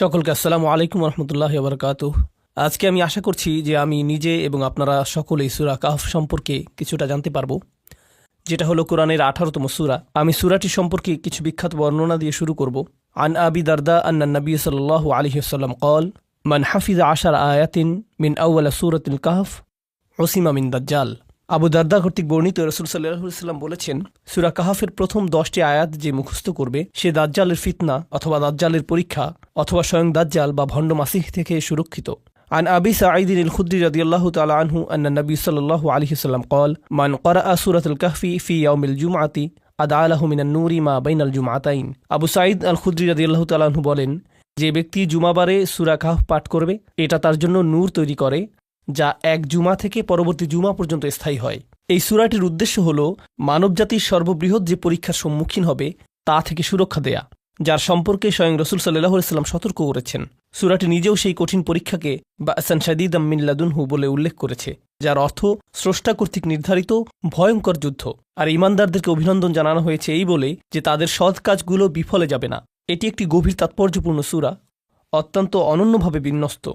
সকলকে আসসালামু আলাইকুম রহমতুল্লাহ বারকাতুহ। আজকে আমি আশা করছি যে আমি নিজে এবং আপনারা সকলেই সূরা কাহফ সম্পর্কে কিছুটা জানতে পারবো, যেটা হলো কোরআনের 18তম সূরা। আমি সূরাটি সম্পর্কে কিছু বিখ্যাত বর্ণনা দিয়ে শুরু করব। আন আবি দারদা আন্না নবী সাল্লাল্লাহু আলাইহি ওয়াসাল্লাম قال মান হাফিযা 10 আয়াতিন মিন আউয়াল সূরাতিল কাহফ উসিমা মিন দাজ্জাল। আবু দারদা কর্তৃক বর্ণিত রাসূল সাল্লাল্লাহু আলাইহি ওয়াসাল্লাম বলেছেন, সূরা কাহফের প্রথম 10টি আয়াত যে মুখস্থ করবে সে দাজ্জালের ফিতনা অথবা দাজ্জালের পরীক্ষা অথবা স্বয়ং দাজ্জাল বা ভণ্ড মাসিহ থেকে সুরক্ষিত। عن أبي سعيد الخدري رضي الله تعالى عنه أن النبي صلى الله عليه وسلم قال من قرأ سورة الكهف في يوم الجمعة أدعى له من النور ما بين الجمعتين। আবু সাঈদ আল খুদরি রাদিয়াল্লাহু তাআলা আনহু বলেন, যে ব্যক্তি জুমাবারে সূরা কাহফ পাঠ করবে এটা তার জন্য নূর তৈরি করে যা এক জুমা থেকে পরবর্তী জুমা পর্যন্ত স্থায়ী হয়। এই সূরাটির উদ্দেশ্য হল মানবজাতির সর্ববৃহৎ যে পরীক্ষার সম্মুখীন হবে তা থেকে সুরক্ষা দেয়া, যার সম্পর্কে স্বয়ং রাসূল সাল্লাল্লাহু আলাইহি ওয়াসাল্লাম সতর্ক করেছেন। সূরাটি নিজেও সেই কঠিন পরীক্ষাকে বা'সান শাদীদাম মিন লাদুনহু বলে উল্লেখ করেছে, যার অর্থ স্রষ্টা কর্তৃক নির্ধারিত ভয়ঙ্কর যুদ্ধ। আর ঈমানদারদেরকে অভিনন্দন জানানো হয়েছে এই বলে যে তাদের সৎ কাজগুলো বিফলে যাবে না। এটি একটি গভীর তাৎপর্যপূর্ণ সূরা, অত্যন্ত অনন্যভাবে বিন্যস্ত।